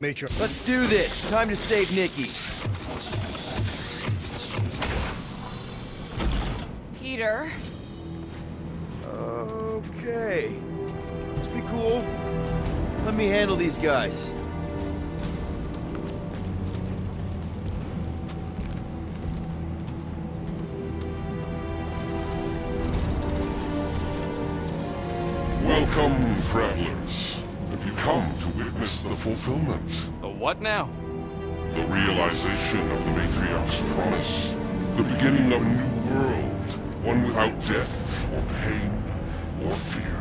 Major. Let's do this. Time to save Nikki. Peter. Okay. Just be cool. Let me handle these guys. Welcome, travelers. Have you come to witness the fulfillment? The what now? The realization of the Matriarch's promise. The beginning of a new world. One without death, or pain, or fear.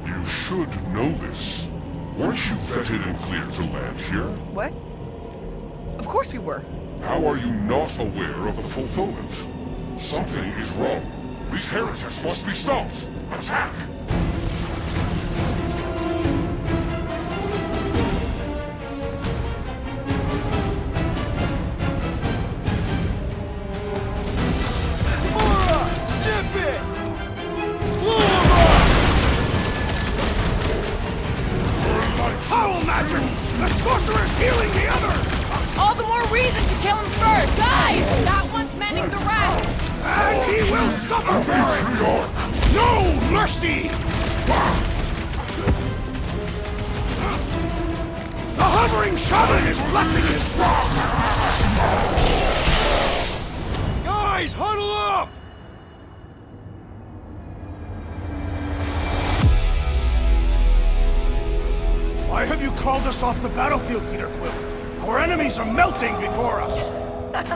You should know this. Weren't you vetted and cleared to land here? What? Of course we were. How are you not aware of the fulfillment? Something is wrong. These heretics must be stopped. Attack! Foul magic! The sorcerer's healing the others! All the more reason to kill him first! Guys! That one's mending the rest! And he will suffer for it! No mercy! The hovering shaman is blessing his flock! Guys, huddle up! Why have you called us off the battlefield, Peter Quill? Our enemies are melting before us!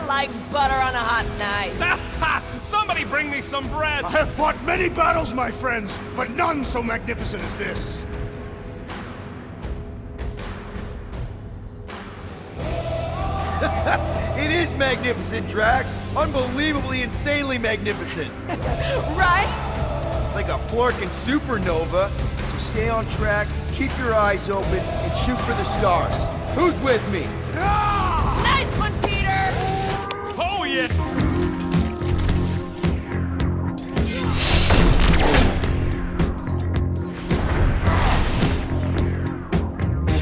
Like butter on a hot knife. Somebody bring me some bread! I have fought many battles, my friends, but none so magnificent as this. It is magnificent, Drax. Unbelievably, insanely magnificent. Right? Like a Flarkin supernova. So stay on track, keep your eyes open, and shoot for the stars. Who's with me? Nice one, Peter! Oh yeah!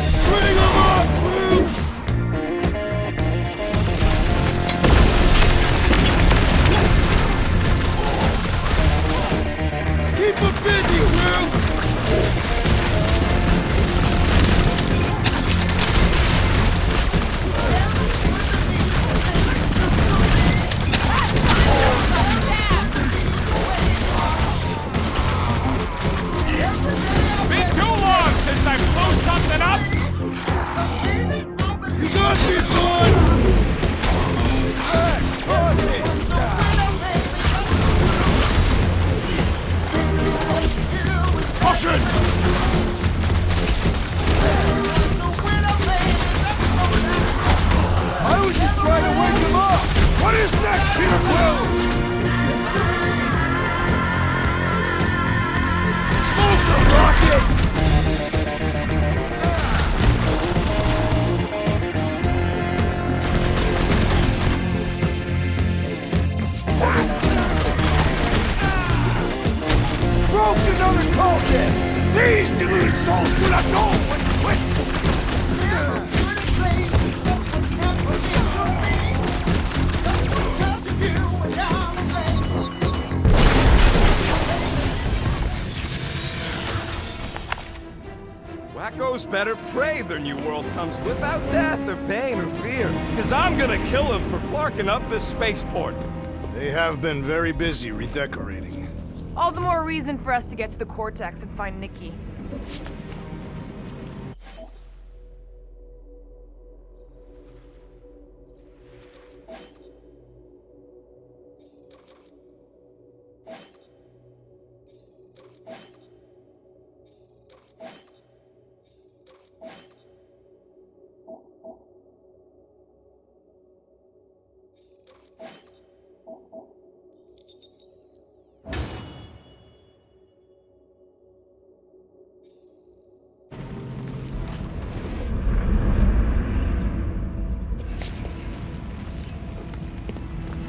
String 'em up, Will! Keep 'em busy, Will! Been too long since I blew something up! You got this one! Let's toss it! Caution! I was just trying to wake him up! What is next, Peter Quill? Smoke the rocket! Broke another cultist! These deluded souls do not know when to quit! Wackos better pray their new world comes without death or pain or fear. Cause I'm gonna kill him for flarking up this spaceport. They have been very busy redecorating. All the more reason for us to get to the Cortex and find Nikki.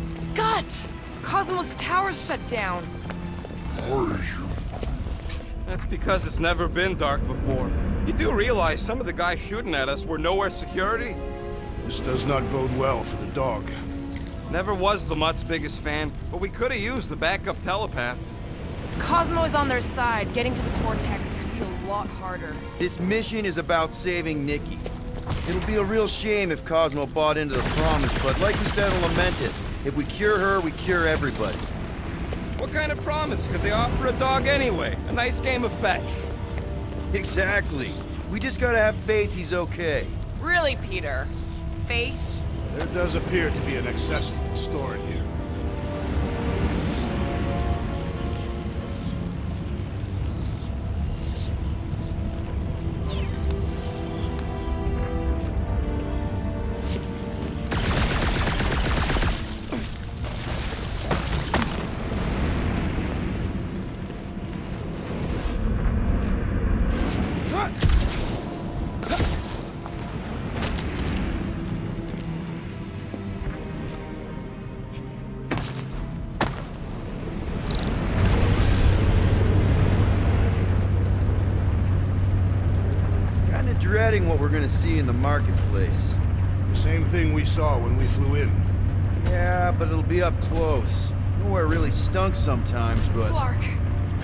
Scott! Cosmos Tower's shut down. Are you? That's because it's never been dark before. You do realize some of the guys shooting at us were nowhere security? This does not bode well for the dog. Never was the Mutt's biggest fan, but we could have used a backup telepath. If Cosmo is on their side, getting to the Cortex could be a lot harder. This mission is about saving Nikki. It'll be a real shame if Cosmo bought into the promise, but like we said in Lamentus, if we cure her, we cure everybody. What kind of promise could they offer a dog anyway? A nice game of fetch. Exactly. We just gotta have faith he's okay. Really, Peter? Faith? There does appear to be an accessory stored here. Dreading what we're gonna see in the marketplace. The same thing we saw when we flew in. Yeah, but it'll be up close. Nowhere really stunk sometimes, but... Clark!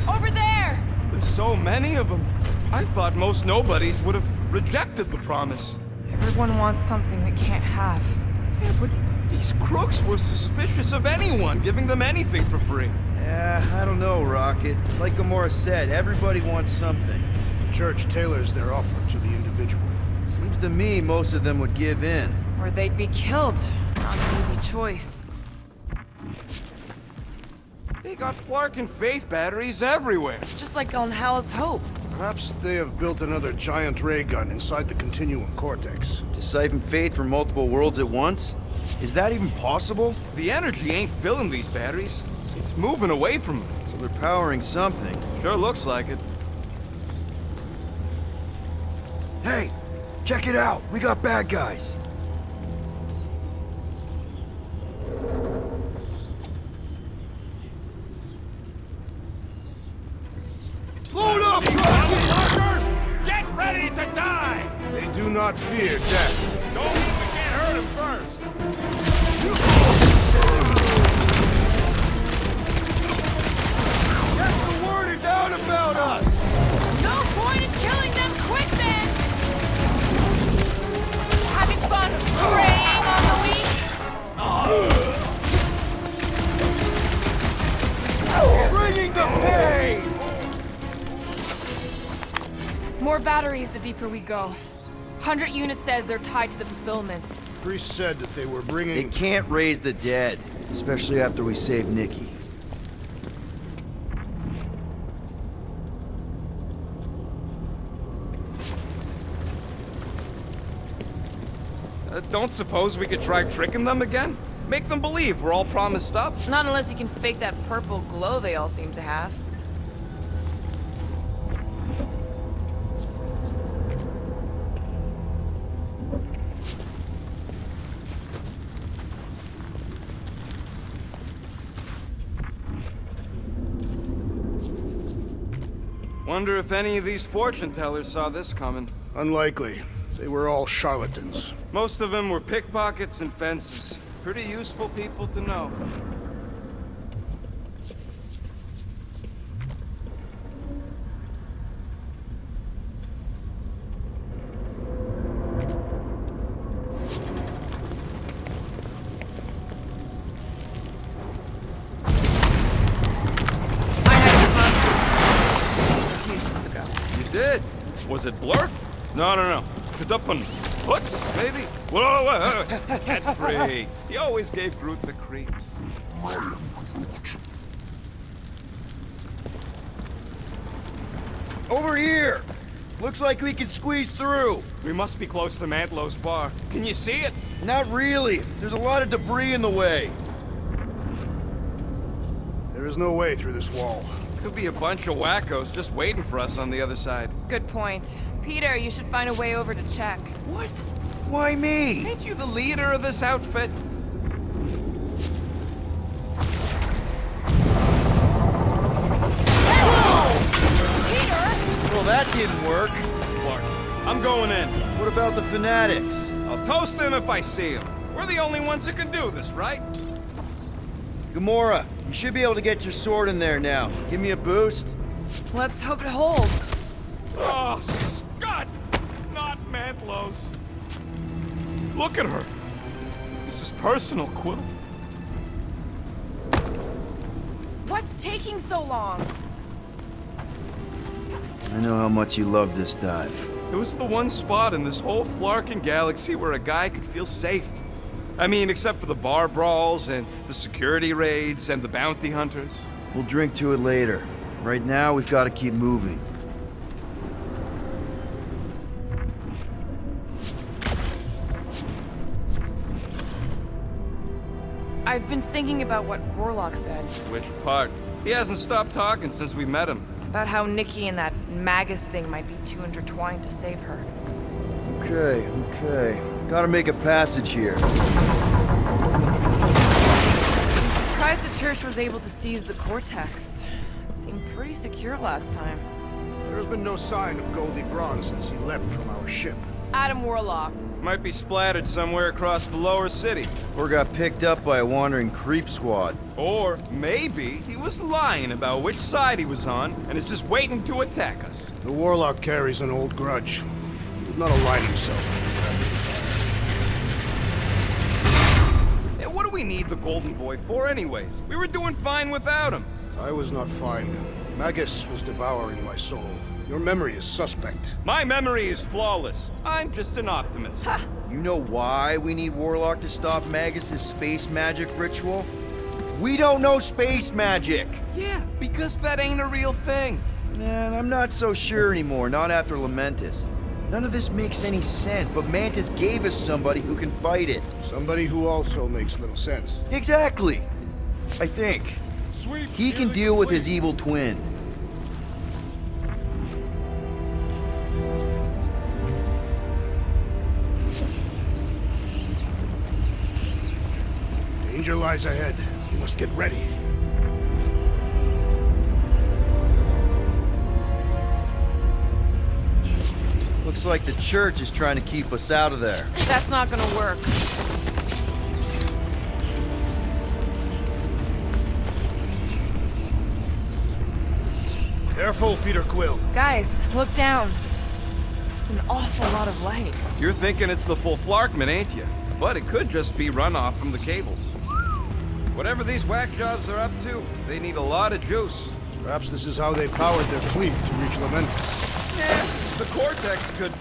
Over there! There's so many of them. I thought most nobodies would have rejected the promise. Everyone wants something they can't have. Yeah, but these crooks were suspicious of anyone giving them anything for free. Yeah, I don't know, Rocket. Like Gamora said, everybody wants something. The church tailors their offer to the individual. Seems to me most of them would give in. Or they'd be killed. Not an easy choice. They got Clark and Faith batteries everywhere. Just like on Hal's Hope. Perhaps they have built another giant ray gun inside the Continuum Cortex. To siphon faith from multiple worlds at once? Is that even possible? The energy ain't filling these batteries. It's moving away from them. So they're powering something. Sure looks like it. Hey, check it out. We got bad guys. Load up! Fuckers! Get ready to die! They do not fear death. Don't mean we can't hurt him first. The word is out about us! No point in killing them quick then! Having fun preying on the weak? Bringing the pain! More batteries the deeper we go. 100 units says they're tied to the fulfillment. Priest said that they were bringing... It can't raise the dead, especially after we save Nikki. Don't suppose we could try tricking them again? Make them believe we're all promised up? Not unless you can fake that purple glow they all seem to have. Wonder if any of these fortune tellers saw this coming. Unlikely. They were all charlatans. Most of them were pickpockets and fences. Pretty useful people to know. I had contact mutations ago. You did? Was it Blurf? No. K'dupun. Hoots, maybe? Whoa. Get free. He always gave Groot the creeps. Over here! Looks like we can squeeze through. We must be close to Mantlo's bar. Can you see it? Not really. There's a lot of debris in the way. There is no way through this wall. Could be a bunch of wackos just waiting for us on the other side. Good point. Peter, you should find a way over to check. What? Why me? Ain't you the leader of this outfit? Peter! Well, that didn't work. Clark, I'm going in. What about the fanatics? I'll toast them if I see them. We're the only ones who can do this, right? Gamora, you should be able to get your sword in there now. Give me a boost. Let's hope it holds. Oh, Scott! Not Mantlos. Look at her. This is personal, Quill. What's taking so long? I know how much you love this dive. It was the one spot in this whole Flarkin galaxy where a guy could feel safe. I mean, except for the bar brawls and the security raids and the bounty hunters. We'll drink to it later. Right now, we've got to keep moving. I've been thinking about what Warlock said. Which part? He hasn't stopped talking since we met him. About how Nikki and that Magus thing might be too intertwined to save her. Okay. Gotta make a passage here. I'm surprised the church was able to seize the Cortex. It seemed pretty secure last time. There's been no sign of Goldie Braun since he leapt from our ship. Adam Warlock. Might be splattered somewhere across the lower city. Or got picked up by a wandering creep squad. Or maybe he was lying about which side he was on and is just waiting to attack us. The Warlock carries an old grudge. He would not align himself with the Gravity. Yeah, what do we need the Golden Boy for anyways? We were doing fine without him. I was not fine. Magus was devouring my soul. Your memory is suspect. My memory is flawless. I'm just an optimist. You know why we need Warlock to stop Magus' space magic ritual? We don't know space magic! Yeah, because that ain't a real thing. And I'm not so sure anymore, not after Lamentis. None of this makes any sense, but Mantis gave us somebody who can fight it. Somebody who also makes little sense. Exactly! I think. Sweet. He can deal with his evil twin. Danger lies ahead. You must get ready. Looks like the church is trying to keep us out of there. That's not gonna work. Careful, Peter Quill. Guys, look down. It's an awful lot of light. You're thinking it's the full Flarkman, ain't you? But it could just be runoff from the cables. Whatever these whack jobs are up to, they need a lot of juice. Perhaps this is how they powered their fleet to reach Lamentis. Yeah, the Cortex could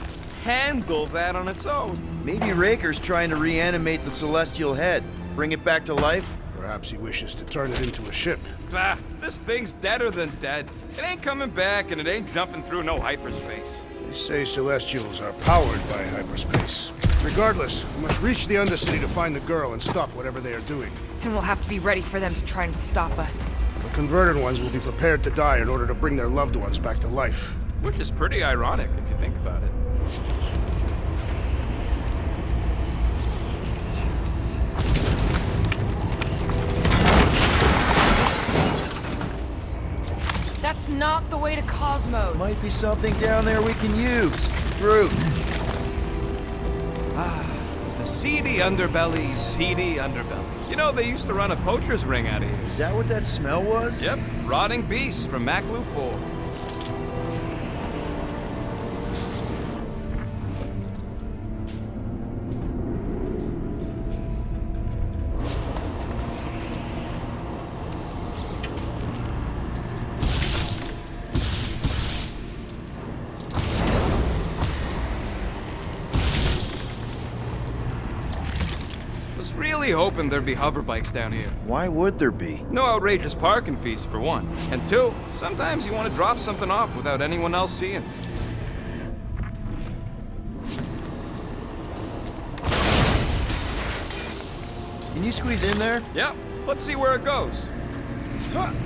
handle that on its own. Maybe Raker's trying to reanimate the Celestial Head. Bring it back to life? Perhaps he wishes to turn it into a ship. Bah, this thing's deader than dead. It ain't coming back and it ain't jumping through no hyperspace. They say Celestials are powered by hyperspace. Regardless, we must reach the Undercity to find the girl and stop whatever they are doing. And we'll have to be ready for them to try and stop us. The converted ones will be prepared to die in order to bring their loved ones back to life. Which is pretty ironic if you think about it. That's not the way to Cosmos. Might be something down there we can use. Fruit. The seedy underbelly. You know, they used to run a poacher's ring out of here. Is that what that smell was? Yep, rotting beasts from Maklu 4. Really hoping there'd be hover bikes down here. Why would there be? No outrageous parking fees, for one. And two, sometimes you want to drop something off without anyone else seeing. Can you squeeze in there? Yep, let's see where it goes.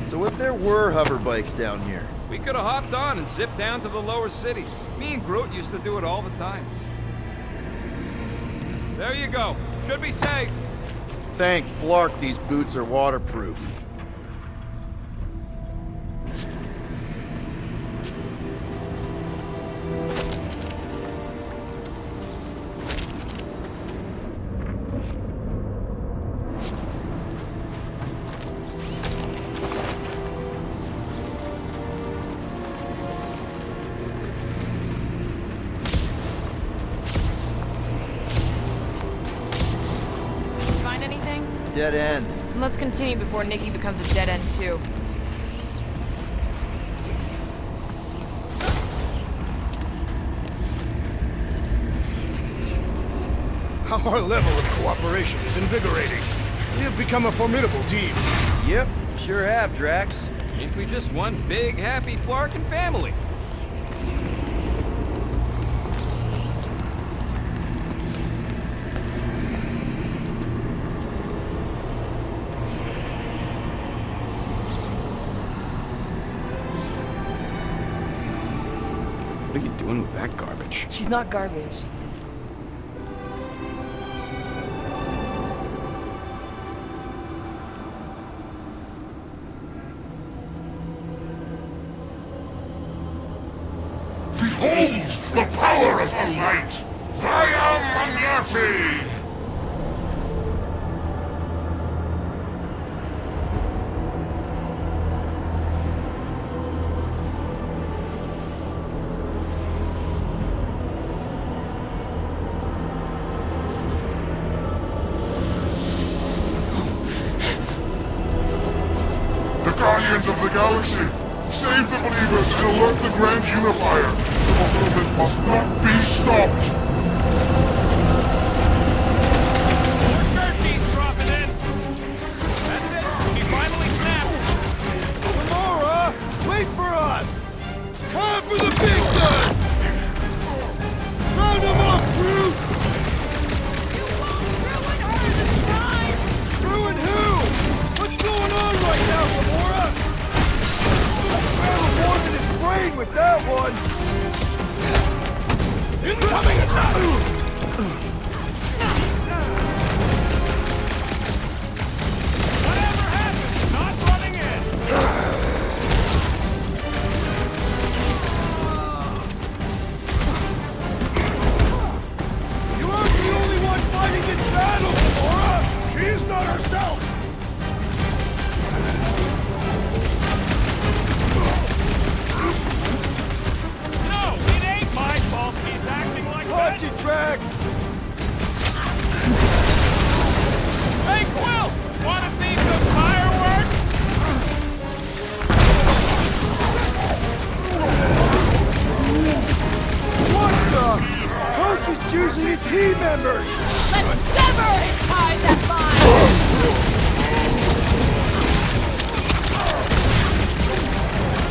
So if there were hover bikes down here, We could have hopped on and zipped down to the lower city. Me and Groot used to do it all the time. There you go. Should be safe. thank Flark these boots are waterproof. dead end. And let's continue before Nikki becomes a dead end too. Our level of cooperation is invigorating. We have become a formidable team. Yep, sure have, Drax. Ain't we just one big, happy Flarkin family? What are you doing with that garbage? She's not garbage. Behold the power of the light! Vaya Magnati! The Guardians of the Galaxy! Save the believers and alert the Grand Unifier! The movement must not be stopped! Turkey's dropping in! That's it! He finally snapped! Gamora, wait for us! Time for the big guns! Round them up, Groot! You won't ruin her this time! Ruin who? What's going on right now, Gamora? Let's rattle more than his brain with that one! Incoming attack! Whatever happens, not running in! You aren't the only one fighting this battle, Gamora! She's not herself! No, it ain't my fault he's acting like Watch this! it, Drax! Hey, Quill! Wanna see some fireworks? What the? Coach is choosing his team members! Let's sever his ties that bind!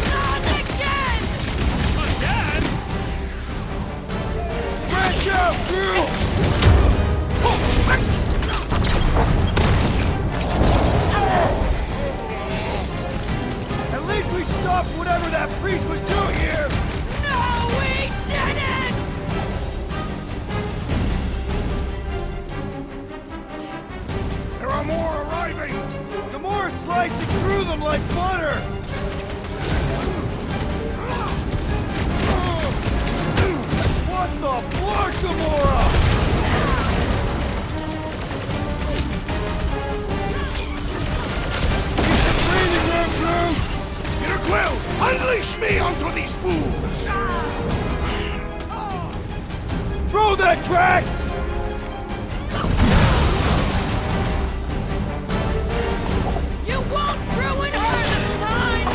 Not again! Again? Branch out, Groot! At least we stopped whatever that priest was doing here! No, we didn't! There are more arriving! Gamora's slicing through them like butter! What the blark, Gamora? Breathing room, Groot! Peter Quill, unleash me onto these fools! Throw that, Drax! You won't ruin her this time!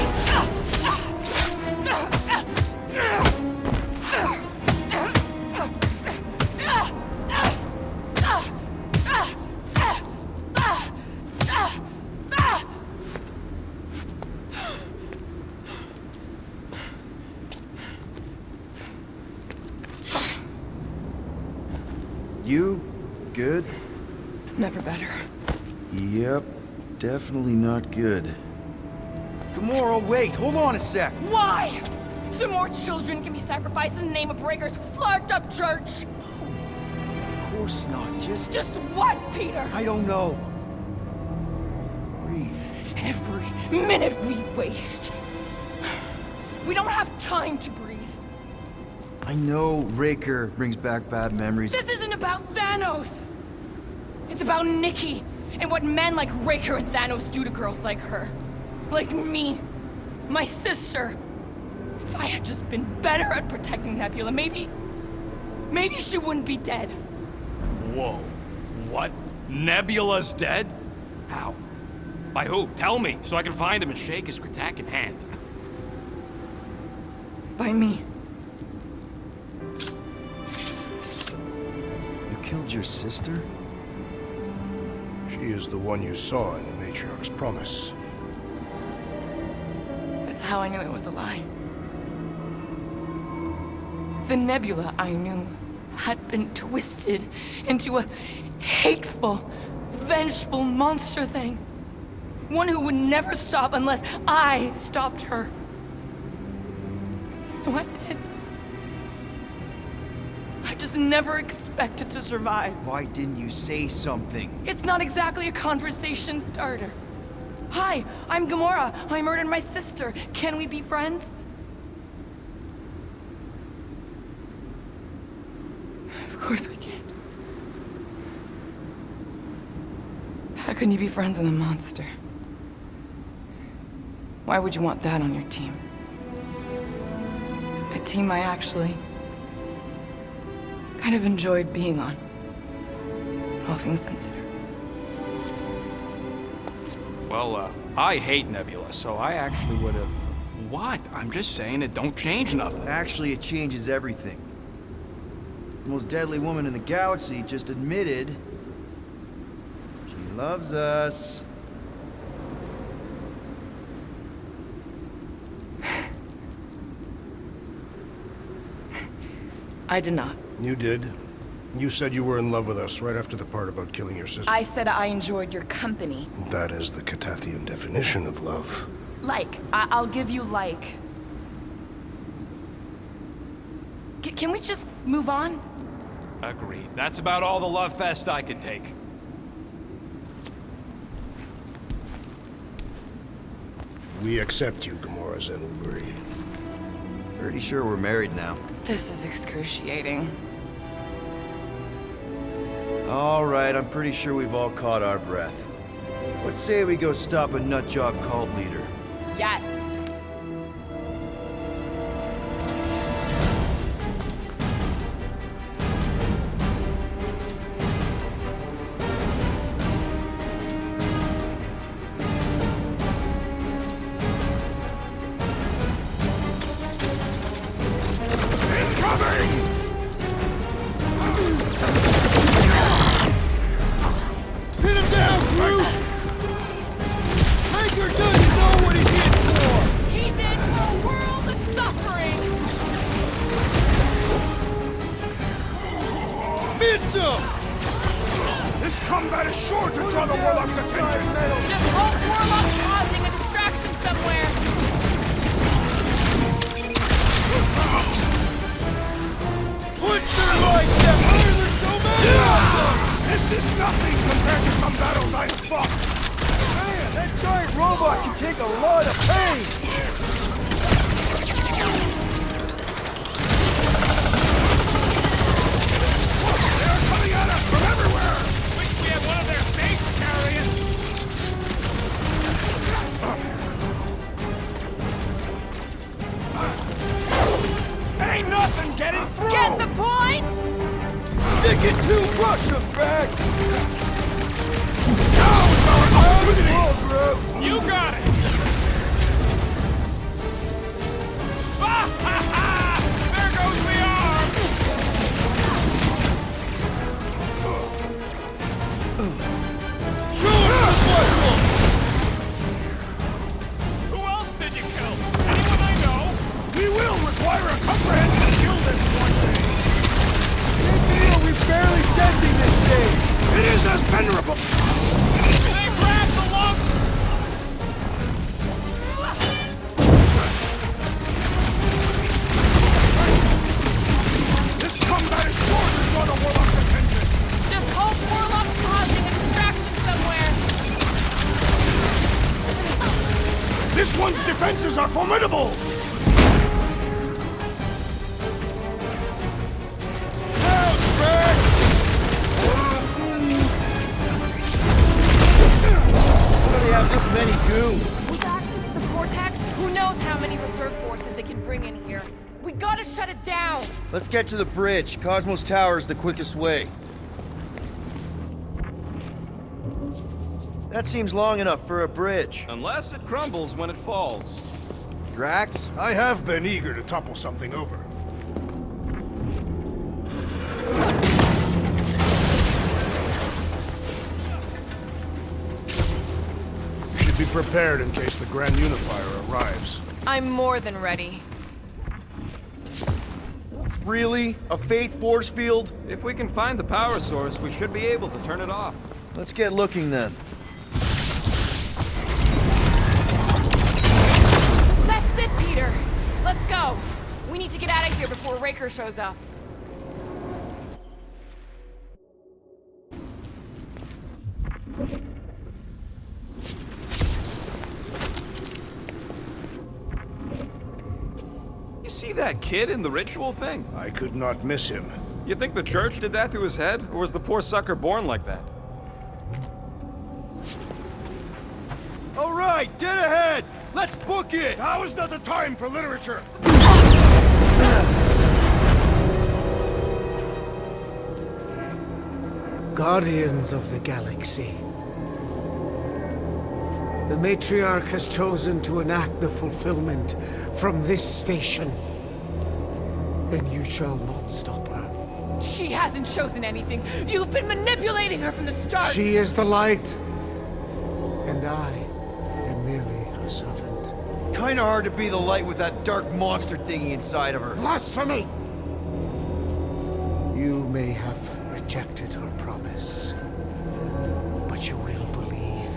You good? Never better. Yep, definitely not good. Gamora, wait, hold on a sec. Why? So more children can be sacrificed in the name of Raker's flarked up church? Of course not, Just what, Peter? I don't know. Breathe. Every minute we waste. We don't have time to breathe. I know Raker brings back bad memories. This isn't about Thanos. It's about Nikki and what men like Raker and Thanos do to girls like her. Like me. My sister. If I had just been better at protecting Nebula, maybe she wouldn't be dead. Whoa. What? Nebula's dead? How? By who? Tell me, so I can find him and shake his Kratak in hand. By me. You killed your sister? She is the one you saw in the Matriarch's promise. That's how I knew it was a lie. The Nebula I knew had been twisted into a hateful, vengeful monster thing. One who would never stop unless I stopped her. So I did. I just never expected to survive. Why didn't you say something? It's not exactly a conversation starter. Hi, I'm Gamora. I murdered my sister. Can we be friends? Of course we can't. How can you be friends with a monster? Why would you want that on your team? A team I actually kind of enjoyed being on. All things considered. Well, I hate Nebula, so I actually would have... What? I'm just saying it don't change nothing. Actually, it changes everything. The most deadly woman in the galaxy just admitted she loves us. I did not. You did. You said you were in love with us right after the part about killing your sister. I said I enjoyed your company. That is the Catathian definition of love. Like. I'll give you like. Can we just move on? Agreed. That's about all the love fest I can take. We accept you, Gamora Zenoburi. Pretty sure we're married now. This is excruciating. All right, I'm pretty sure we've all caught our breath. Let's say we go stop a nutjob cult leader. Yes. He's in for a world of suffering. This combat is sure to draw the Warlock's attention! Just hope Warlock's causing a distraction somewhere. This is nothing compared to some battles I've fought! Man, that giant robot can take a lot of pain! They're coming at us from everywhere! We can get one of their big carriers. Ain't nothing getting through! Get the point? Stick it to Rush 'em, Drax! Now is our opportunity! You got it! Ah, ha, ha! There goes the arm! Who else did you kill? Anyone I know? We will require a comprehensive kill list one day! We're barely denting this thing! It is as venerable! They grabbed the lump! This combat is sure to draw the Warlock's attention! Just hope Warlock's causing a distraction somewhere. This one's defenses are formidable! They have this many goons. With access to the Vortex, who knows how many reserve forces they can bring in here. We gotta shut it down. Let's get to the bridge. Cosmos Tower is the quickest way. That seems long enough for a bridge. Unless it crumbles when it falls. Drax? I have been eager to topple something over. You should be prepared in case the Grand Unifier arrives. I'm more than ready. Really? A Fate force field? If we can find the power source, we should be able to turn it off. Let's get looking then. That's it, Peter. Let's go. We need to get out of here before Raker shows up. You see that kid in the ritual thing? I could not miss him. You think the church did that to his head? Or was the poor sucker born like that? All right, dead ahead! Let's book it! Now is not the time for literature! Guardians of the Galaxy. The Matriarch has chosen to enact the fulfillment from this station. And you shall not stop her. She hasn't chosen anything. You've been manipulating her from the start. She is the light. And I am merely her servant. Kinda hard to be the light with that dark monster thingy inside of her. Blasphemy! You may have rejected her promise, but you will believe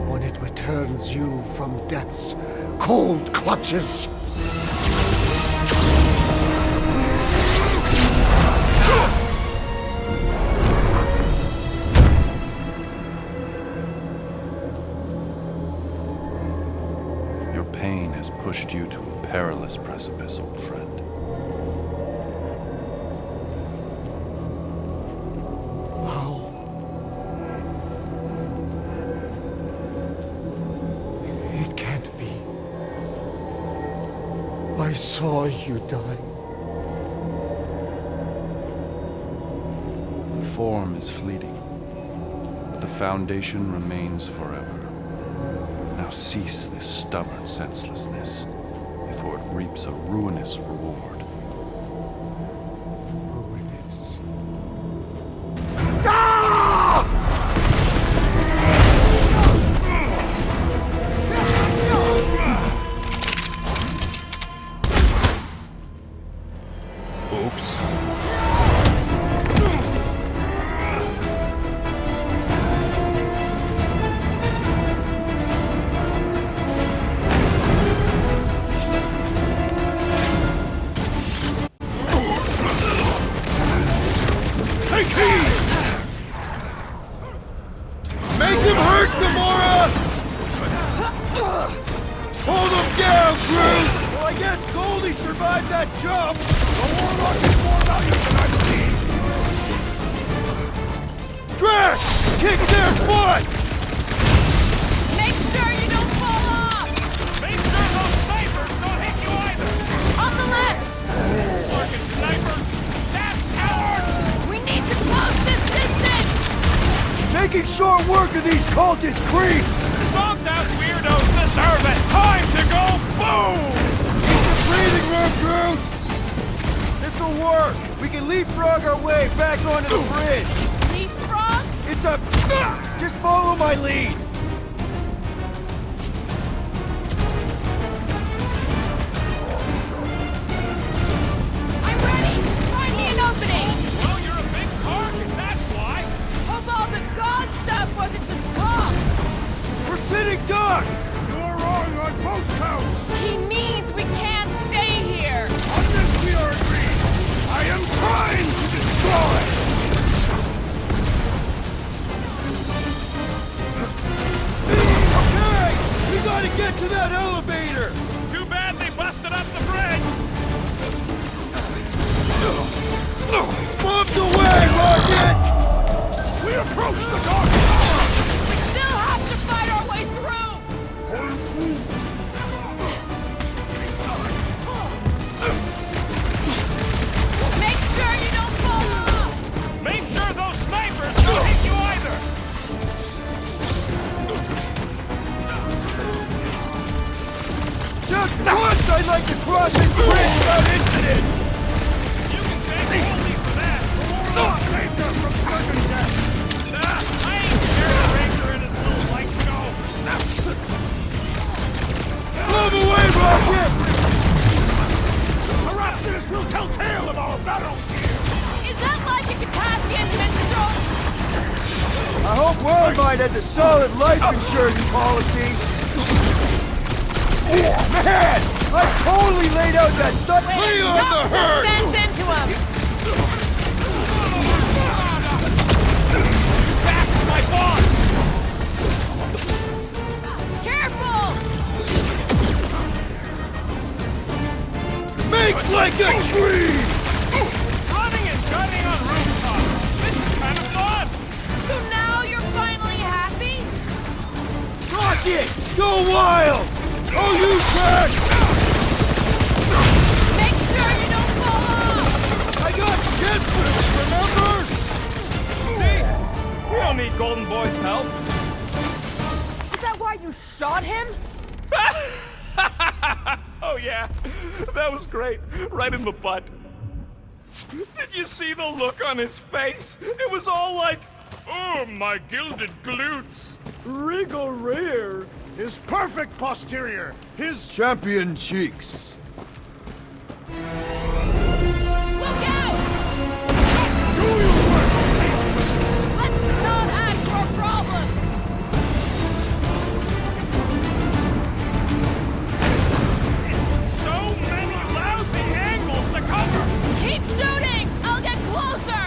when it returns you from death's cold clutches. Your pain has pushed you to a perilous precipice, old friend. How? It can't be. I saw you die. Form is fleeting, but the foundation remains forever. Now cease this stubborn senselessness, before it reaps a ruinous reward. Ruinous. Oops. Take heed! Make them hurt, Gamora! Hold them down, Groot! Well, I guess Goldie survived that jump! The Warlock is more valuable than I believe! Drax! Kick their butts! Make sure you don't fall off! Make sure those snipers don't hit you either! On the left! Fucking snipers! Fast cowards! We need to close this distance! Making short work of these cultist creeps! Don't that weirdos deserve it! Time to go boom! Use the breathing room, Groot! This'll work! We can leapfrog our way back onto the bridge! Leapfrog? It's a... Just follow my lead! I'm ready! Find me an opening! Well, you're a big target, that's why! Hope all the god stuff wasn't just talk! We're sitting ducks! You're wrong on both counts! He means we can't stay here! On this we are agreed! I am trying to destroy! Okay! We gotta get to that elevator! Too bad they busted up the bridge! Bombs away, Rocket! We approach the Dark Tower! We still have to fight our way through! Make sure you don't fall off! like to cross this bridge without incident! You can thank Goldie for that. Saved us from certain death! I ain't scared of Ranger and his little light show. Move away, Rocket! Perhaps this will tell tale of our battles here! Is that like a Kataspian minstrel? I hope Worldmind has a solid life insurance policy! Man! I totally laid out that sun. Lay on the Knock some herd! sense into him! Back to my boss! Careful! Make like a tree! Running and gunning on rooftops. This is kind of fun. So now you're finally happy? Rocket! Go wild! Oh, you tracks! Make sure you don't fall off! I got jet boots, remember? See? We don't need Golden Boy's help. Is that why you shot him? Oh yeah, that was great. Right in the butt. Did you see the look on his face? It was all like, oh, my gilded glutes. Rigor. His perfect posterior! His... Champion cheeks. Look out! Do your worst, faithless! Let's not add to our problems! So many lousy angles to cover. Keep shooting! I'll get closer!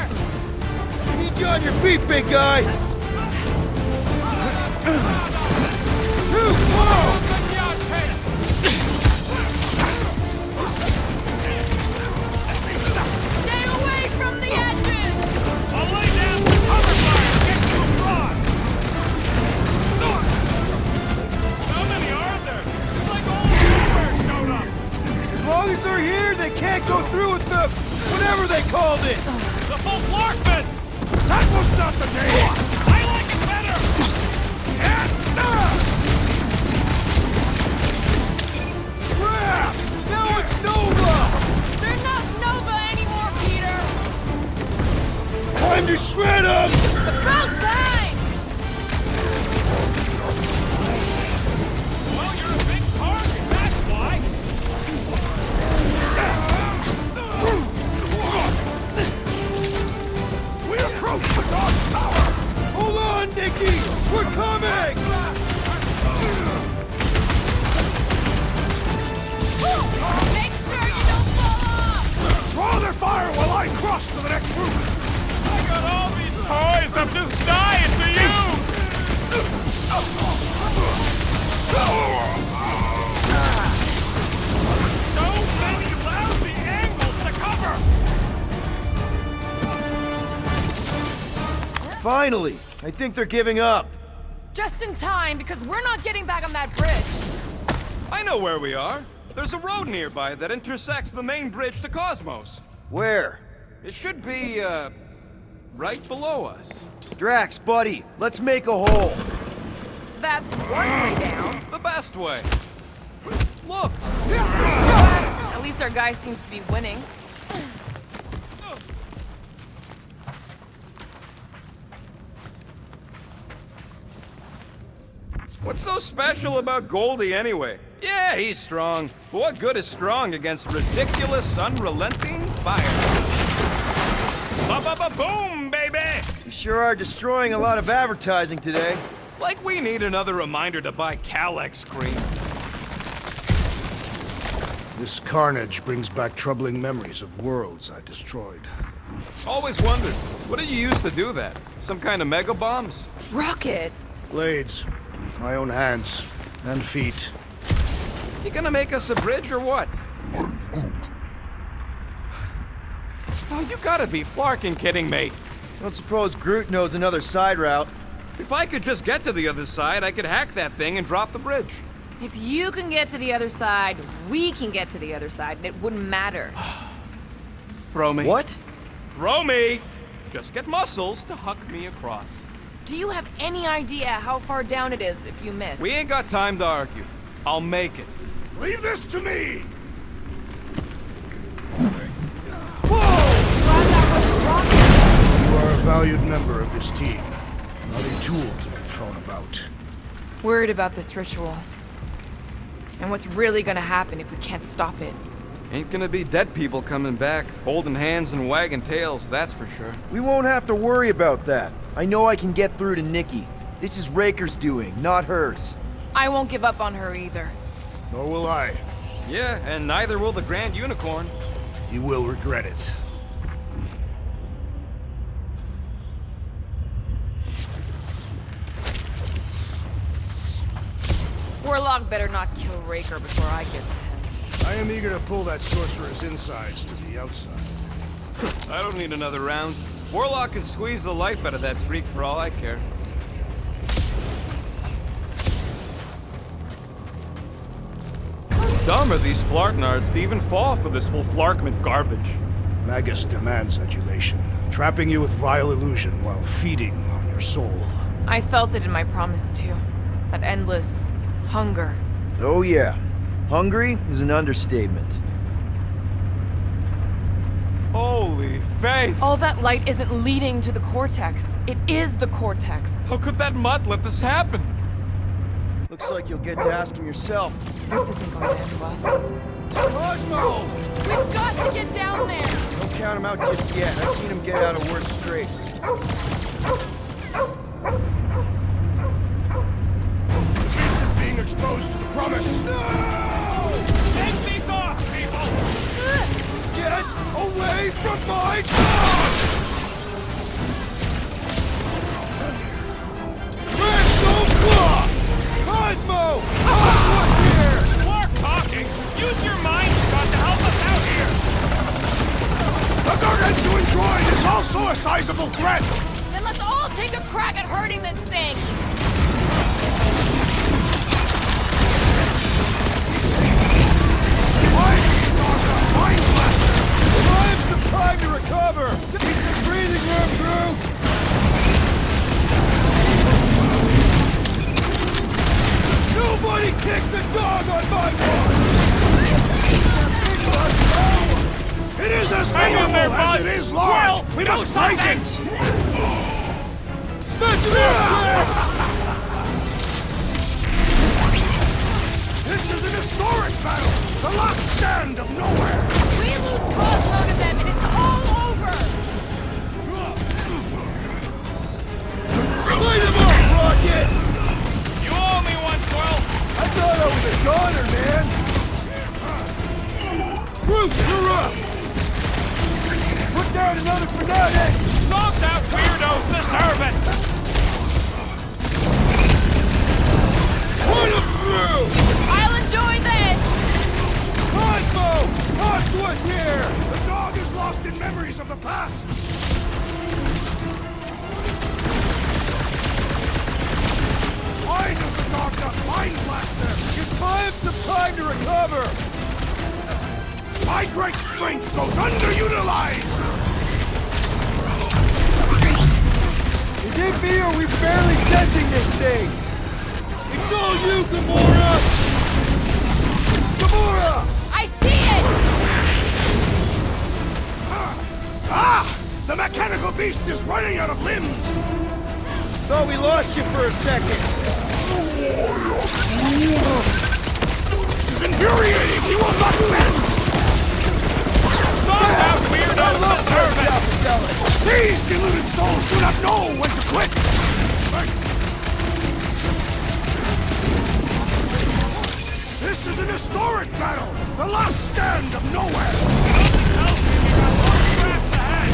Need you on your feet, big guy. Too slow. Stay away from the edges! I'll lay down some cover fire and get you across. How many are there? It's like all nowhere showed up. As long as they're here, they can't go through with the whatever they called it. The full Flarkment. That was not the day! I like it better. Crap! Now it's Nova. They're not Nova anymore, Peter! Time to shred them. About time! Well, you're a big target, that's why. We approach the dog's tower! Hold on, Nicky. We're coming. Make sure you don't fall off! Draw their fire while I cross to the next room! I got all these toys I'm just dying to use. So many lousy angles to cover. Finally, I think they're giving up. Just in time, because we're not getting back on that bridge. I know where we are. There's a road nearby that intersects the main bridge to Cosmos. Where? It should be, right below us. Drax, buddy, let's make a hole. That's one way down. The best way. Look! At least our guy seems to be winning. What's so special about Goldie anyway? Yeah, he's strong. But what good is strong against ridiculous, unrelenting fire? Ba-ba-ba-boom, baby! You sure are destroying a lot of advertising today. Like we need another reminder to buy Calyx cream. This carnage brings back troubling memories of worlds I destroyed. Always wondered, what did you use to do that? Some kind of mega bombs? Rocket! Blades. My own hands. And feet. You gonna make us a bridge or what? Oh, you gotta be flarking kidding me. Don't suppose Groot knows another side route. If I could just get to the other side, I could hack that thing and drop the bridge. If you can get to the other side, we can get to the other side, and it wouldn't matter. Throw me. What? Throw me! Just get muscles to huck me across. Do you have any idea how far down it is if you miss? We ain't got time to argue. I'll make it. Leave this to me! valued member of this team, not a tool to be thrown about. Worried about this ritual. And what's really gonna happen if we can't stop it. Ain't gonna be dead people coming back, holding hands and wagging tails, that's for sure. We won't have to worry about that. I know I can get through to Nikki. This is Raker's doing, not hers. I won't give up on her either. Nor will I. Yeah, and neither will the Grand Unicorn. You will regret it. Warlock better not kill Raker before I get to him. I am eager to pull that sorcerer's insides to the outside. I don't need another round. Warlock can squeeze the life out of that freak for all I care. How dumb are these Flarknards to even fall for this full Flarkman garbage? Magus demands adulation, trapping you with vile illusion while feeding on your soul. I felt it in my promise too. That endless hunger. Oh yeah. Hungry is an understatement. Holy faith! All that light isn't leading to the Cortex. It is the Cortex. How could that mutt let this happen? Looks like you'll get to ask him yourself. This isn't going to end well. Cosmo! We've got to get down there! Don't count him out just yet. I've seen him get out of worse scrapes. The beast is being exposed to the promise. Take these off, people! Get away from my dog! Claw! Cosmo! What's here? More talking! Use your mind, Scott, to help us out here! The gargantuan droid is also a sizable threat! Then let's all take a crack at hurting this thing! Mind blaster! I have some time to recover! Need some breathing room, crew! Nobody kicks a dog on my watch! It is as Hang on there, vulnerable as bud. it is large! Quill, We do must break something. it! Smash him up, This is an historic battle! The last stand of nowhere! We lose Cosmo to them and it's all over! Light him up, Rocket! You owe me one, Quill! I thought I was a goner, man! Groot, you're up! Put down another fanatic! Knocked out weirdos deserve it! Put him through! I'll enjoy this! Cosmo! Talk to us here! The dog is lost in memories of the past! Why does the dog not mind blaster? Just buy him some time to recover! My great strength goes underutilized! Is it me or are we barely denting this thing? It's all you, Gamora! Gamora! I see it! Ah! The mechanical beast is running out of limbs! Thought we lost you for a second. This is infuriating! He will not bend! Knocked out weirdos deserve it! These deluded souls do not know when to quit! This is an historic battle! The last stand of nowhere! Tells me we got more scraps ahead!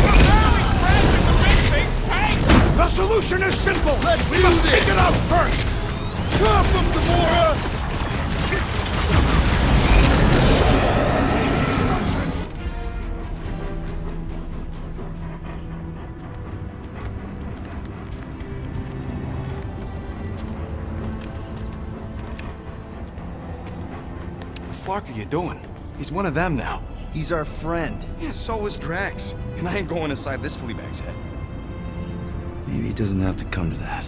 We're barely scratching the big thing's tank! The solution is simple! We do must this. take it out first! Chop him, Gamora! The fuck are you doing? He's one of them now. He's our friend. Yeah, so is Drax. And I ain't going inside this fleabag's head. Maybe it doesn't have to come to that.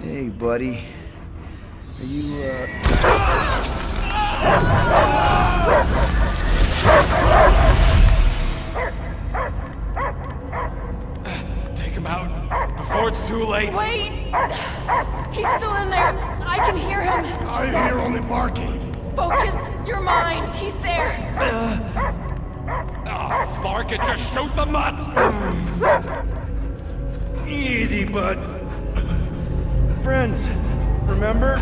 Hey, buddy. Are you, too late. Wait! He's still in there. I can hear him. I hear only barking. Focus your mind. He's there. Flark it, just shoot the mutt! Easy, bud. Friends, remember?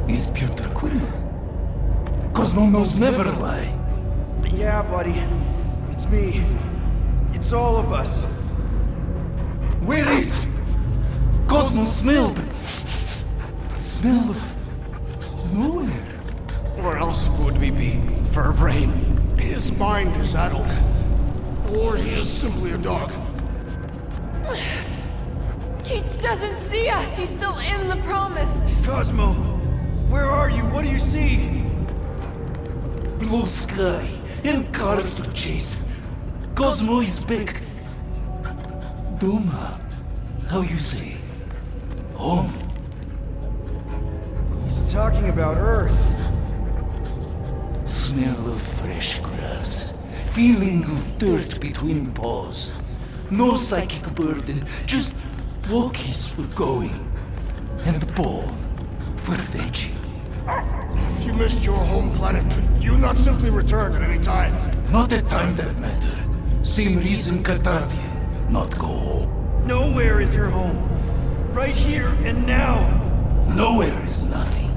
Is Peter Quill? Cosmo knows never lie. Yeah, buddy. It's me. It's all of us. Where is Cosmo smelled? Smell of nowhere. Where else would we be, Furbrain? His mind is addled. Or he is simply a dog. He doesn't see us. He's still in the promise. Cosmo, where are you? What do you see? Blue sky and cars to chase. Cosmo is back. Doma, how you say? Home. He's talking about Earth. Smell of fresh grass. Feeling of dirt between paws. No psychic burden, just walkies for going. And ball for fetching. If you missed your home planet, could you not simply return at any time? Not at time that matter. Same reason Catardian not go home. Nowhere is your home. Right here and now. Nowhere is nothing.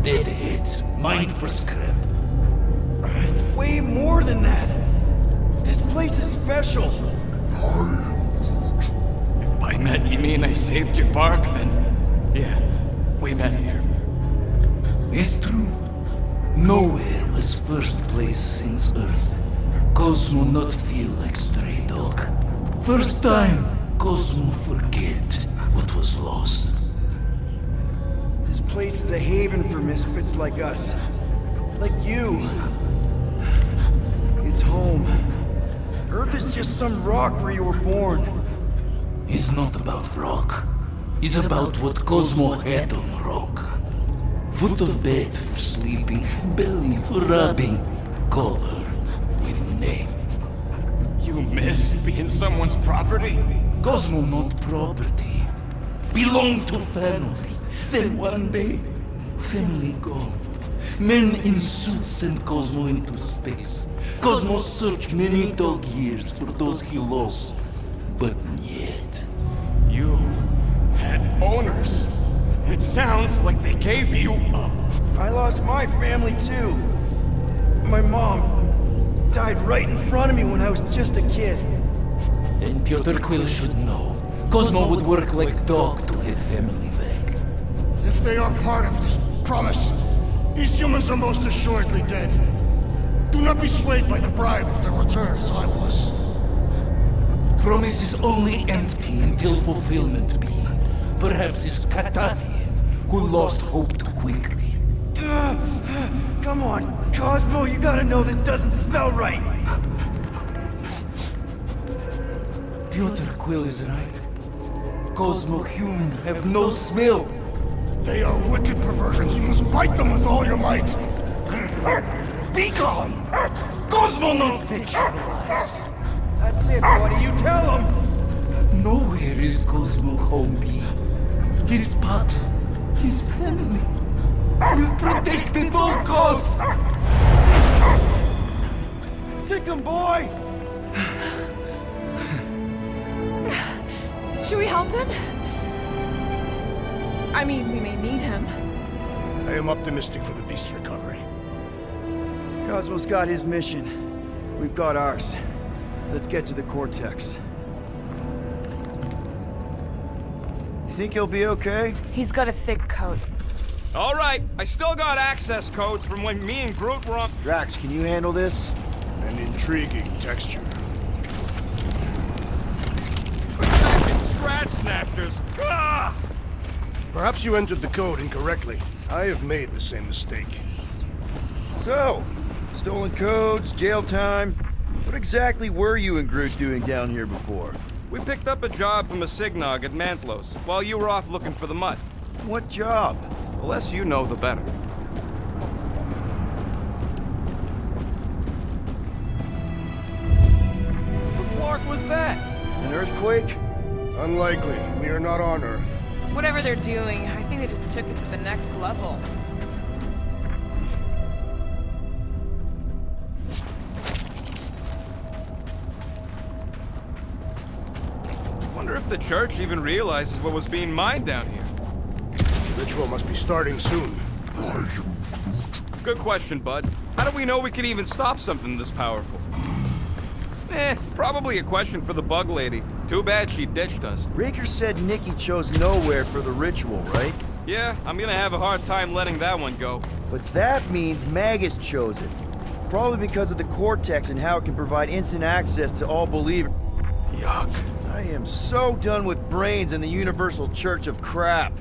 Dead heads, mind for scrap. It's way more than that. This place is special. If by met you mean I saved your bark, then yeah, we met here. It's true. Nowhere was first place since Earth. Cosmo not feel like stray dog. First time, Cosmo forget what was lost. This place is a haven for misfits like us. Like you. It's home. Earth is just some rock where you were born. It's not about rock. It's about what Cosmo had on rock. Foot of bed for sleeping, belly for rubbing, color with name. You miss being someone's property? Cosmo not property. Belong to family. Then one day, family gone. Men in suits send Cosmo into space. Cosmo searched many dog years for those he lost. But yet, You had owners. It sounds like they gave you up. I lost my family too. My mom died right in front of me when I was just a kid. and Peter Quill should know. Cosmo would work like dog to have family back. If they are part of this promise, these humans are most assuredly dead. Do not be swayed by the bribe of their return as I was. Promise is only empty until fulfillment be. Perhaps it's Catardian who lost hope too quickly. Come on, Cosmo, you gotta know this doesn't smell right. Peter Quill is right. Cosmo human have no smell. They are wicked perversions. You must bite them with all your might. Be gone! Cosmo not fetch your lies. That's it, buddy, you tell him. Nowhere is Cosmo home be. His pups, his family, will protect at all costs. Sick 'em, boy! Should we help him? I mean, we may need him. I am optimistic for the beast's recovery. Cosmo's got his mission. We've got ours. Let's get to the Cortex. You think he'll be okay? He's got a thick coat. All right, I still got access codes from when me and Groot were on. Drax, can you handle this? An intriguing texture. Fucking scratch snatchers. Ah! Perhaps you entered the code incorrectly. I have made the same mistake. So, stolen codes, jail time. What exactly were you and Groot doing down here before? We picked up a job from a Signog at Mantlos while you were off looking for the mutt. What job? The less you know, the better. The flark was that? An Quake? Unlikely. We are not on Earth. Whatever they're doing, I think they just took it to the next level. Wonder if the church even realizes what was being mined down here. Ritual must be starting soon. Good question, bud. How do we know we can even stop something this powerful? Probably a question for the bug lady. Too bad she ditched us. Raker said Nikki chose nowhere for the ritual, right? Yeah, I'm gonna have a hard time letting that one go. But that means Magus chose it. Probably because of the Cortex and how it can provide instant access to all believers. Yuck. I am so done with brains and the Universal Church of Crap.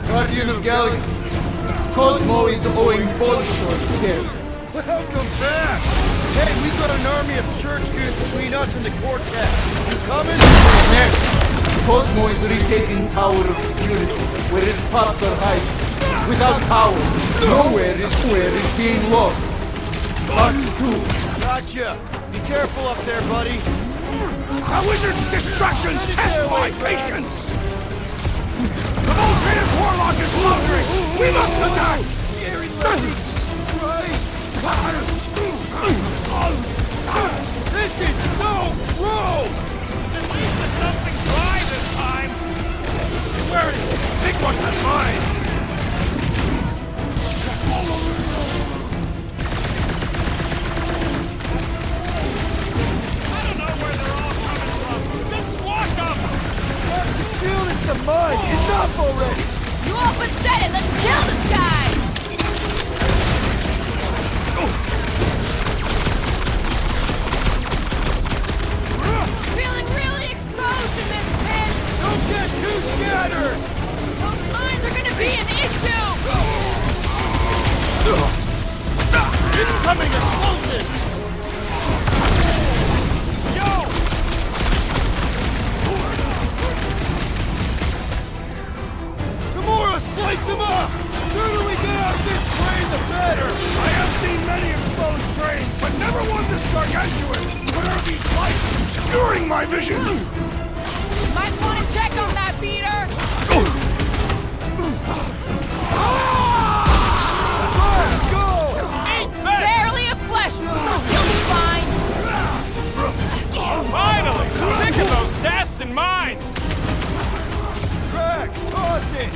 Guardian of Galaxy, Cosmo is owing Bolshoi here. Welcome back! Hey, we got an army of church goons between us and the Cortex. You coming? Next, Cosmo is retaking Tower of Security, where his pops are hiding. Without power, nowhere is being lost. Parts 2. Gotcha! Be careful up there, buddy. A wizard's distractions test my patience! The Voltaic Warlock is laundering! We must attack! This is so gross! At least it's something dry this time. Where is it? Big one has mine! I don't know where they're all coming from. Just squash them! The shield is the mine! Enough already! You open said it! Let's kill this guy! Feeling really exposed in this pit! Don't get too scattered! Those mines are gonna be an issue! Incoming explosives! Gamora, slice him up! The sooner we get out of this train, the better! I have seen many exposed brains, but never one this gargantuan! What are these lights obscuring my vision? Might want to check on that, Peter! Let's go! Barely a flesh wound! You'll be fine! Finally! Sick of those Dastan mines! Drax, toss it!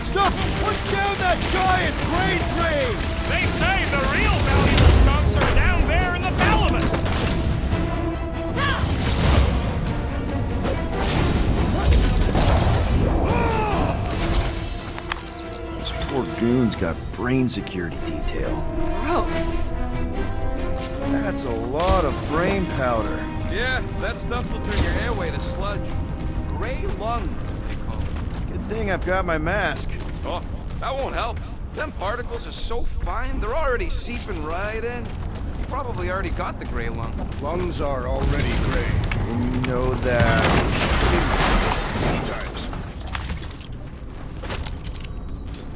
Stop! What's down that giant brain train? They say the real valuable chunks are down there in the thalamus! These poor goons got brain security detail. Gross. That's a lot of brain powder. Yeah, that stuff will turn your airway to sludge. Gray lung, they call it. Good thing I've got my mask. Oh, that won't help. Them particles are so fine, they're already seeping right in. You probably already got the gray lung. Lungs are already gray. You know that. Seen many times.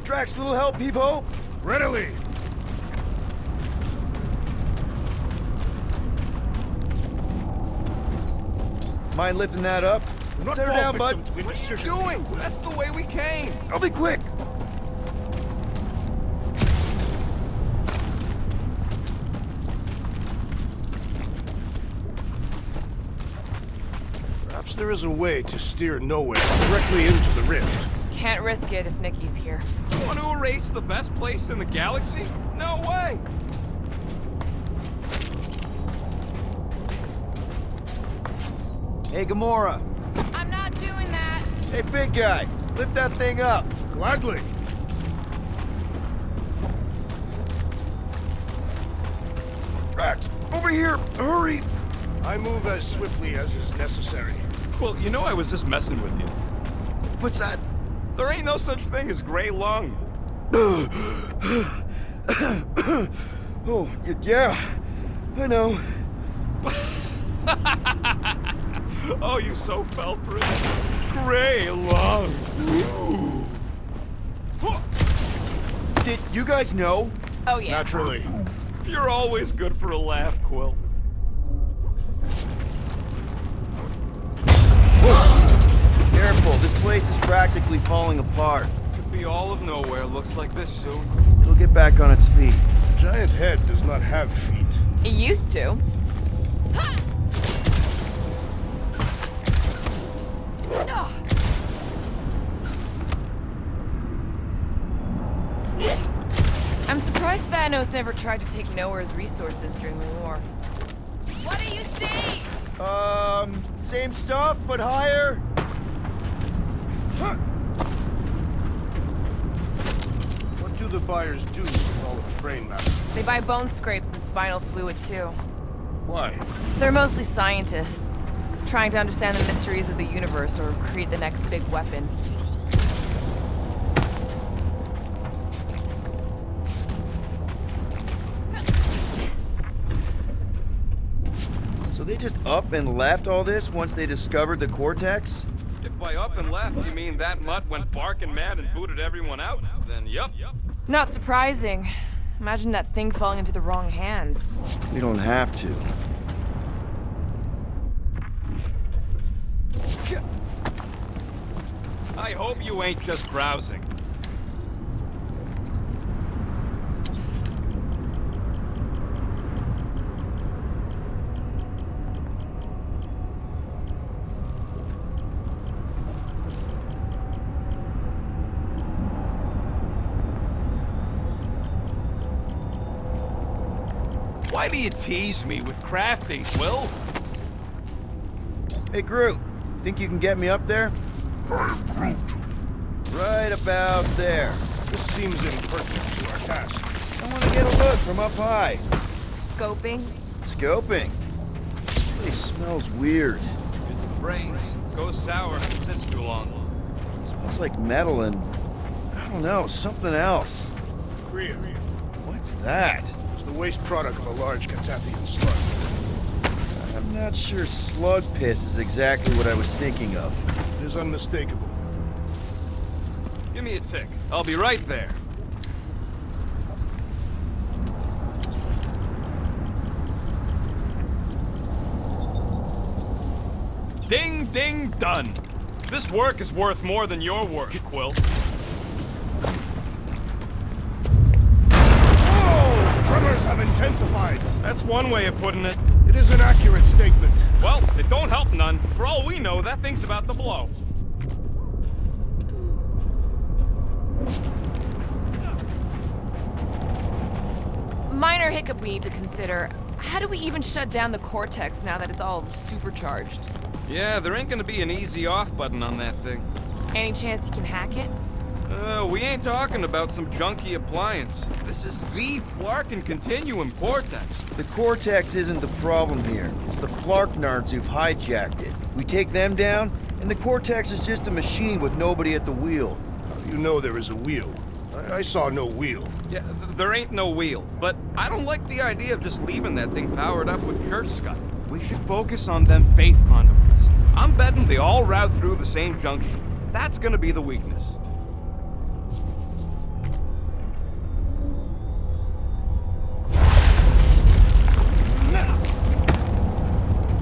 Drax, little help, Peepo? Readily! Mind lifting that up? Do not Set her fall down, bud. victim to indecision. Doing? That's the way we came. I'll be quick. Perhaps there is a way to steer nowhere directly into the rift. Can't risk it if Nikki's here. You want to erase the best place in the galaxy? No way. Hey, Gamora. I'm not doing that. Hey, big guy. Lift that thing up. Gladly. Drax, over here. Hurry. I move as swiftly as is necessary. Well, you know I was just messing with you. What's that? There ain't no such thing as gray lung. Oh, yeah. I know. Oh, you so fell for it. Gray lung. Ooh. Did you guys know? Oh, yeah. Naturally. You're always good for a laugh, Quill. Careful, this place is practically falling apart. Could be all of nowhere. Looks like this soon. It'll get back on its feet. Giant head does not have feet. It used to. I'm surprised Thanos never tried to take Nowhere's resources during the war. What do you see? Same stuff, but higher. What do the buyers do with all of the brain matter? They buy bone scrapes and spinal fluid too. Why? They're mostly scientists, trying to understand the mysteries of the universe or create the next big weapon. So they just up and left all this once they discovered the Cortex? If by up and left you mean that mutt went barking mad and booted everyone out, then yup. Not surprising. Imagine that thing falling into the wrong hands. We don't have to. I hope you ain't just browsing. Why do you tease me with crafting, Quill? Hey, Groot. Think you can get me up there? I am Groot. Right about there. This seems impertinent to our task. I want to get a look from up high. Scoping? Scoping. This place smells weird. It's the brains. Goes sour if it sits too long. Smells like metal and, I don't know, something else. Kriya. What's that? It's the waste product of a large Catathian slug. I'm not sure slug piss is exactly what I was thinking of. It is unmistakable. Give me a tick. I'll be right there. Ding, ding, done. This work is worth more than your work, Quill. Oh! Tremors have intensified. That's one way of putting it. It is an accurate statement. Well, it don't help none. For all we know, that thing's about to blow. Minor hiccup we need to consider. How do we even shut down the Cortex now that it's all supercharged? Yeah, there ain't gonna be an easy off button on that thing. Any chance you can hack it? We ain't talking about some junky appliance. This is the Flarkin Continuum Cortex. The Cortex isn't the problem here. It's the Flarknards who've hijacked it. We take them down, and the Cortex is just a machine with nobody at the wheel. You know there is a wheel. I saw no wheel. Yeah, there ain't no wheel, but I don't like the idea of just leaving that thing powered up with church scud. We should focus on them faith conduits. I'm betting they all route through the same junction. That's gonna be the weakness.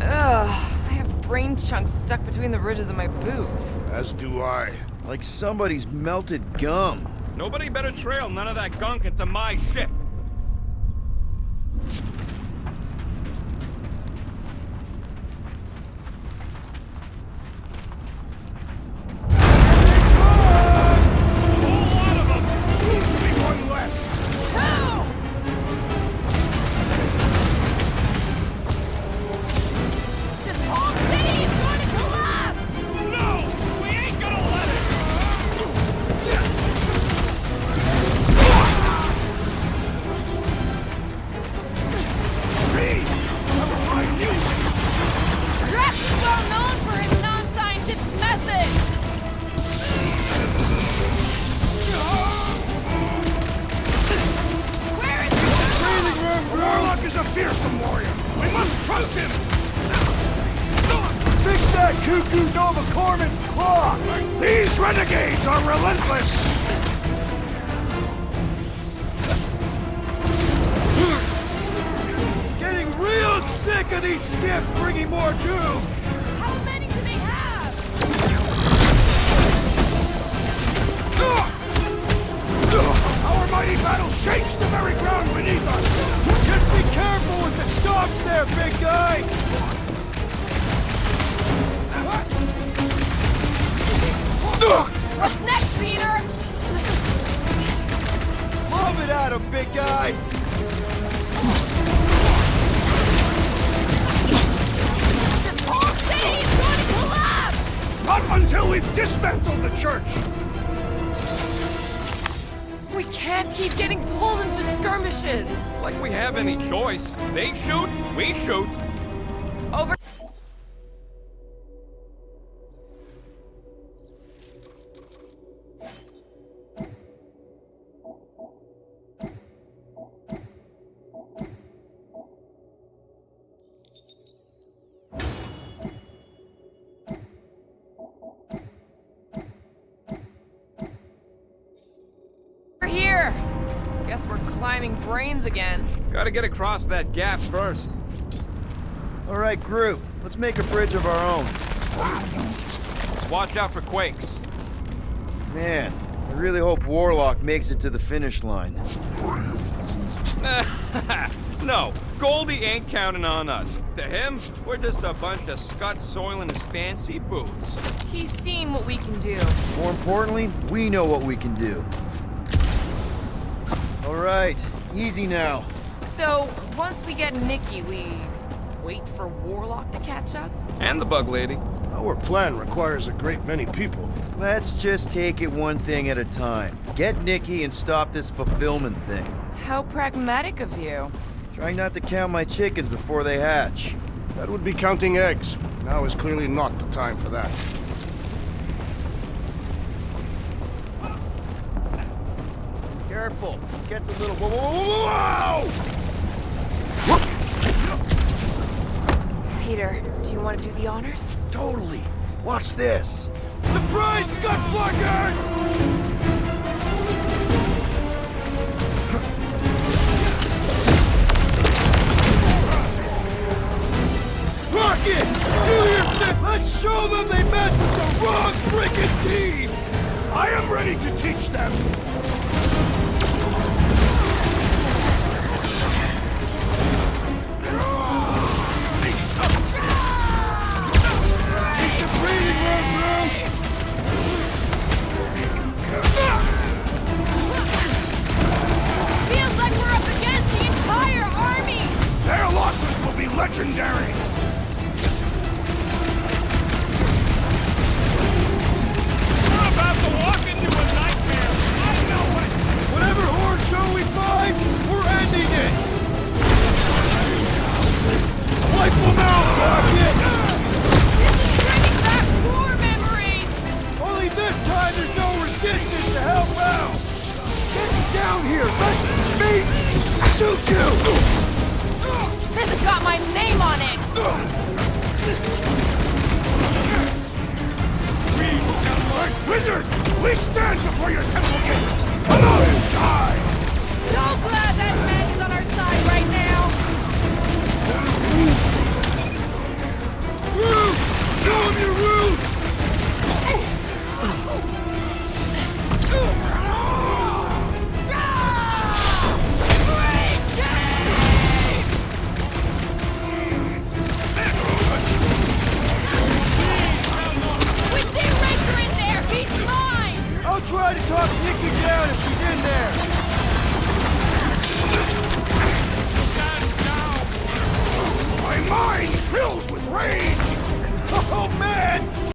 Ugh, I have brain chunks stuck between the ridges of my boots. As do I. Like somebody's melted gum. Nobody better trail none of that gunk into my ship. Soon to be one less. This whole city is going to collapse! No! We ain't gonna let it! Drax is well known for his non-scientific methods! Where is he? Warlock is a fearsome warrior. We must trust him. Fix that Cuckoo Nova Corman's claw! These renegades are relentless. real sick of these skiffs bringing more doom! How many do they have? Our mighty battle shakes the very ground beneath us! Just be careful with the stomps there, big guy! What's next, Peter? Lob it at him, big guy! This whole city is going to collapse! Not until we've dismantled the church! We can't keep getting pulled into skirmishes. Like we have any choice. They shoot, we shoot. Over. We're here. Guess we're climbing brains again. Gotta get across that gap first. All right, group. Let's make a bridge of our own. Just watch out for quakes. Man, I really hope Warlock makes it to the finish line. No, Goldie ain't counting on us. To him, we're just a bunch of scuts soiling his fancy boots. He's seen what we can do. More importantly, we know what we can do. All right, easy now. So, once we get Nikki, we wait for Warlock to catch up? And the bug lady. Our plan requires a great many people. Let's just take it one thing at a time. Get Nikki and stop this fulfillment thing. How pragmatic of you. Try not to count my chickens before they hatch. That would be counting eggs. Now is clearly not the time for that. Careful, gets a little. Whoa! Peter, do you want to do the honors? Totally. Watch this. Surprise, Scud Pluggers! Rocket! Do your thing! Let's show them they messed with the wrong freaking team! I am ready to teach them! It's a breathing room, bro! Feels like we're up against the entire army! Their losses will be legendary! We're about to walk into a nightmare. I know it. Whatever horror show we find, we're ending it! Wipe them out, Rocket! This is bringing back war memories! Only this time there's no resistance to help out! Get down here! Let me shoot you! This has got my name on it! Wizard! We stand before your temple!